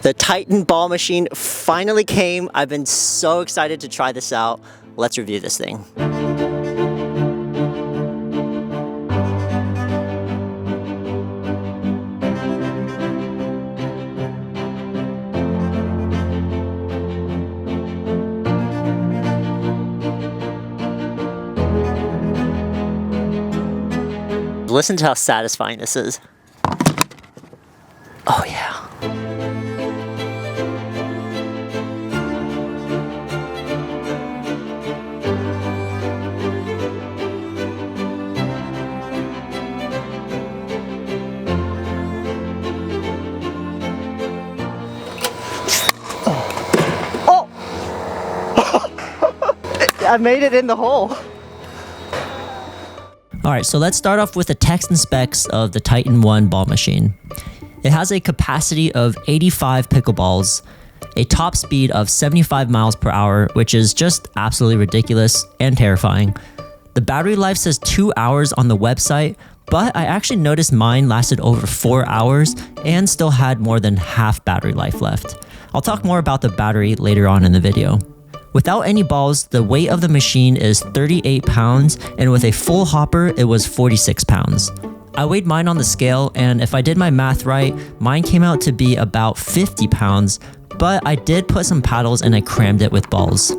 The Titan ball machine finally came. I've been so excited to try this out. Let's review this thing. Listen to how satisfying this is. Oh yeah. Oh! I made it in the hole. Alright, so let's start off with the text and specs of the Titan 1 ball machine. It has a capacity of 85 pickleballs, a top speed of 75 miles per hour, which is just absolutely ridiculous and terrifying. The battery life says 2 hours on the website, but I actually noticed mine lasted over 4 hours and still had more than half battery life left. I'll talk more about the battery later on in the video. Without any balls, the weight of the machine is 38 pounds, and with a full hopper, it was 46 pounds. I weighed mine on the scale, and if I did my math right, mine came out to be about 50 pounds, but I did put some paddles and I crammed it with balls.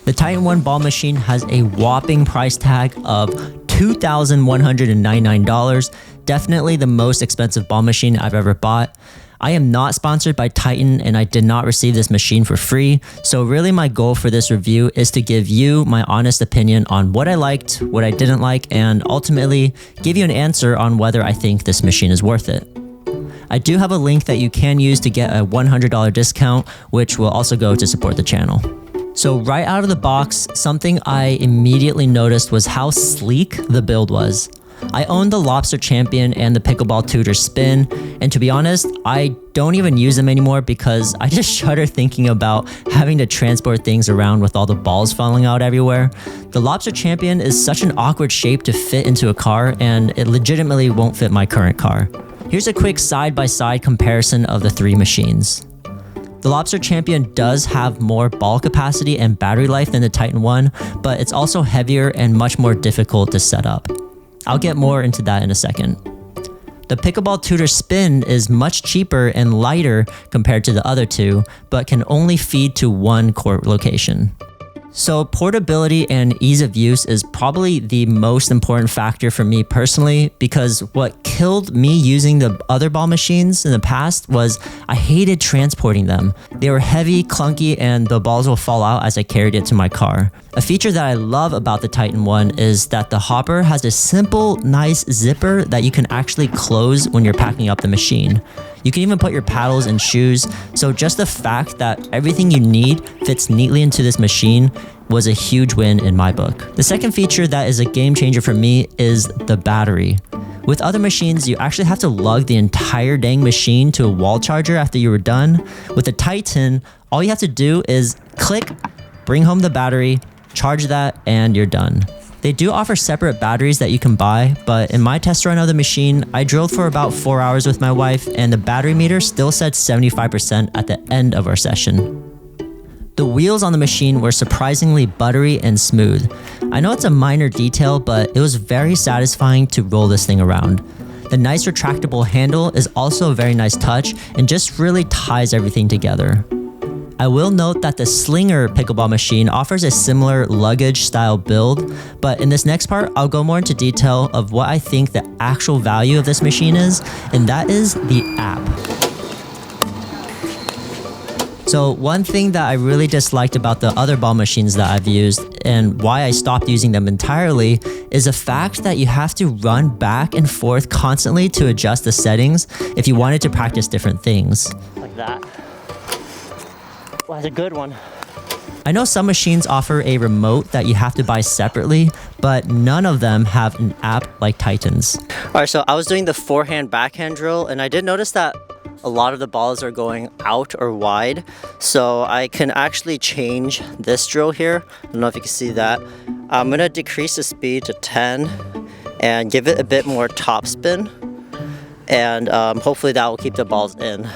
The Titan 1 ball machine has a whopping price tag of $2,199, definitely the most expensive ball machine I've ever bought. I am not sponsored by Titan and I did not receive this machine for free, so really my goal for this review is to give you my honest opinion on what I liked, what I didn't like, and ultimately give you an answer on whether I think this machine is worth it. I do have a link that you can use to get a $100 discount, which will also go to support the channel. So right out of the box, something I immediately noticed was how sleek the build was. I own the Lobster Champion and the Pickleball Tutor Spin, and to be honest, I don't even use them anymore because I just shudder thinking about having to transport things around with all the balls falling out everywhere. The Lobster Champion is such an awkward shape to fit into a car, and it legitimately won't fit my current car. Here's a quick side-by-side comparison of the three machines. The Lobster Champion does have more ball capacity and battery life than the Titan 1, but it's also heavier and much more difficult to set up. I'll get more into that in a second. The Pickleball Tutor Spin is much cheaper and lighter compared to the other two, but can only feed to one court location. So portability and ease of use is probably the most important factor for me personally, because what killed me using the other ball machines in the past was I hated transporting them. They were heavy, clunky, and the balls will fall out as I carried it to my car. A feature that I love about the Titan 1 is that the hopper has a simple, nice zipper that you can actually close when you're packing up the machine. You can even put your paddles and shoes, so just the fact that everything you need fits neatly into this machine was a huge win in my book. The second feature that is a game changer for me is the battery. With other machines, you actually have to lug the entire dang machine to a wall charger after you were done. With the Titan, all you have to do is click, bring home the battery, charge that, and you're done. They do offer separate batteries that you can buy, but in my test run of the machine, I drilled for about 4 hours with my wife, and the battery meter still said 75% at the end of our session. The wheels on the machine were surprisingly buttery and smooth. I know it's a minor detail, but it was very satisfying to roll this thing around. The nice retractable handle is also a very nice touch and just really ties everything together. I will note that the Slinger pickleball machine offers a similar luggage style build, but in this next part, I'll go more into detail of what I think the actual value of this machine is, and that is the app. So one thing that I really disliked about the other ball machines that I've used and why I stopped using them entirely is the fact that you have to run back and forth constantly to adjust the settings if you wanted to practice different things. Like that. Well, that's a good one. I know some machines offer a remote that you have to buy separately, but none of them have an app like Titan's. Alright, so I was doing the forehand backhand drill and I did notice that a lot of the balls are going out or wide, so I can actually change this drill here. I don't know if you can see that. I'm gonna decrease the speed to 10 and give it a bit more top spin, and hopefully that will keep the balls in.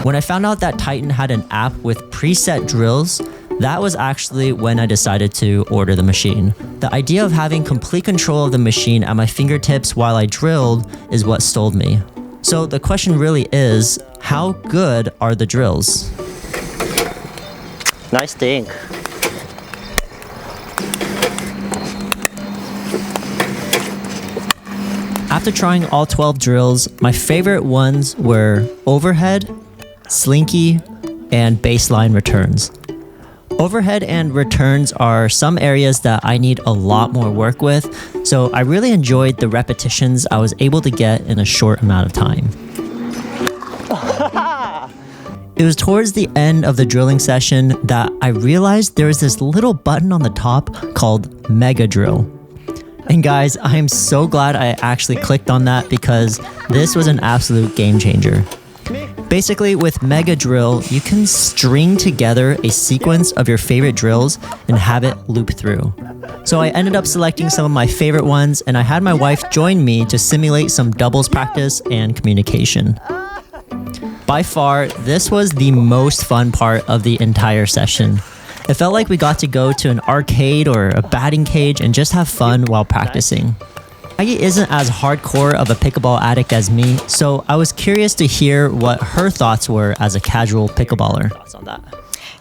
When I found out that Titan had an app with preset drills, that was actually when I decided to order the machine. The idea of having complete control of the machine at my fingertips while I drilled is what sold me. So the question really is, how good are the drills? Nice dink. After trying all 12 drills, my favorite ones were overhead, slinky, and baseline returns. Overhead and returns are some areas that I need a lot more work with, so I really enjoyed the repetitions I was able to get in a short amount of time. It was towards the end of the drilling session that I realized there was this little button on the top called Mega Drill. And guys, I am so glad I actually clicked on that because this was an absolute game changer. Basically, with Mega Drill, you can string together a sequence of your favorite drills and have it loop through. So I ended up selecting some of my favorite ones, and I had my wife join me to simulate some doubles practice and communication. By far, this was the most fun part of the entire session. It felt like we got to go to an arcade or a batting cage and just have fun while practicing. Maggie isn't as hardcore of a pickleball addict as me, so I was curious to hear what her thoughts were as a casual pickleballer. Thoughts on that?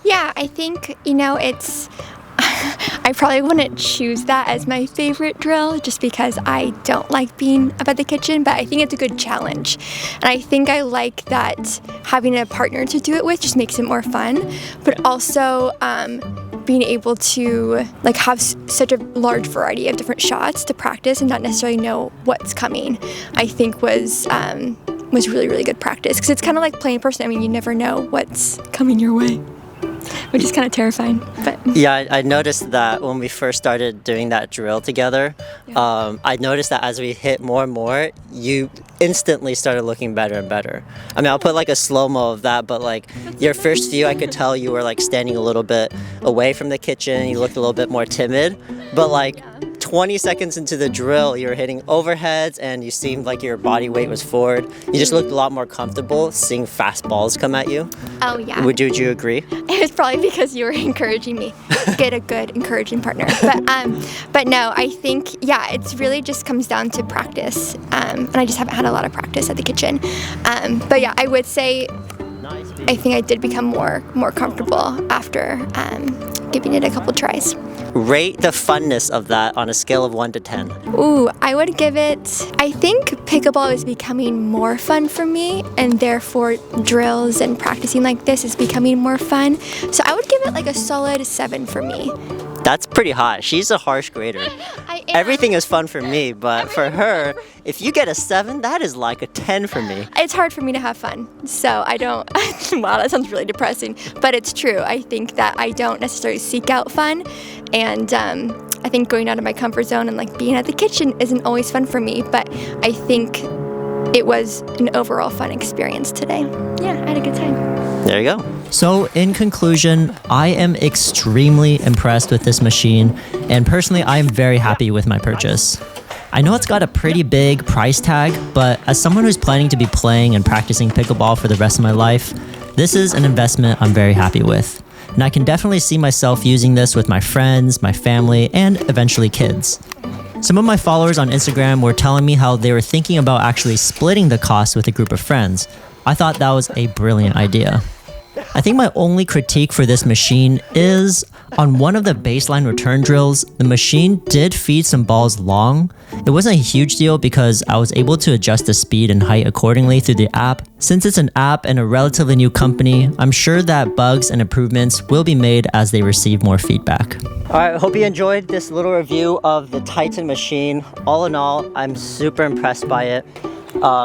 Yeah, I think, it's... I probably wouldn't choose that as my favorite drill just because I don't like being up at the kitchen, but I think it's a good challenge. And I think I like that having a partner to do it with just makes it more fun, but also being able to have such a large variety of different shots to practice and not necessarily know what's coming, I think was really, really good practice. Because it's kind of like playing person. I mean, you never know what's coming your way, which is kind of terrifying. But yeah, I noticed that when we first started doing that drill together, I noticed that as we hit more and more, you instantly started looking better and better. I mean, I'll put a slow-mo of that, but your first few, I could tell you were standing a little bit away from the kitchen, you looked a little bit more timid, but 20 seconds into the drill, you were hitting overheads and you seemed like your body weight was forward. You just looked a lot more comfortable seeing fast balls come at you. Oh yeah. Would you agree? It was probably because you were encouraging me. Get a good encouraging partner. But no, I think it's really just comes down to practice. And I just haven't had a lot of practice at the kitchen. But yeah, I would say I think I did become more comfortable after giving it a couple tries. Rate the funness of that on a scale of 1 to 10. Ooh, I would give it, I think pickleball is becoming more fun for me, and therefore drills and practicing like this is becoming more fun. So I would give it a solid 7 for me. That's pretty high. She's a harsh grader. Everything is fun for me, but for her, if you get a 7, that is like a 10 for me. It's hard for me to have fun, so I don't, wow, that sounds really depressing, but it's true. I think that I don't necessarily seek out fun, and I think going out of my comfort zone and being at the kitchen isn't always fun for me, but I think it was an overall fun experience today. Yeah, I had a good time. There you go. So in conclusion, I am extremely impressed with this machine, and personally, I am very happy with my purchase. I know it's got a pretty big price tag, but as someone who's planning to be playing and practicing pickleball for the rest of my life, this is an investment I'm very happy with. And I can definitely see myself using this with my friends, my family, and eventually kids. Some of my followers on Instagram were telling me how they were thinking about actually splitting the cost with a group of friends. I thought that was a brilliant idea. I think my only critique for this machine is on one of the baseline return drills, the machine did feed some balls long. It wasn't a huge deal because I was able to adjust the speed and height accordingly through the app. Since it's an app and a relatively new company, I'm sure that bugs and improvements will be made as they receive more feedback. Alright, I hope you enjoyed this little review of the Titan machine. All in all, I'm super impressed by it.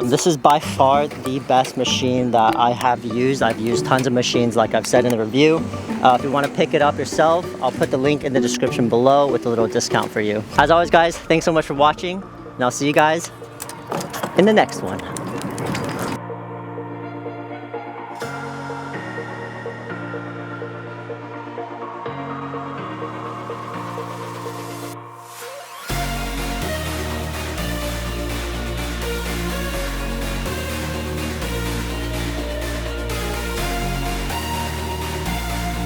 This is by far the best machine that I have used. I've used tons of machines like I've said in the review. If you want to pick it up yourself, I'll put the link in the description below with a little discount for you. As always guys, thanks so much for watching, and I'll see you guys in the next one.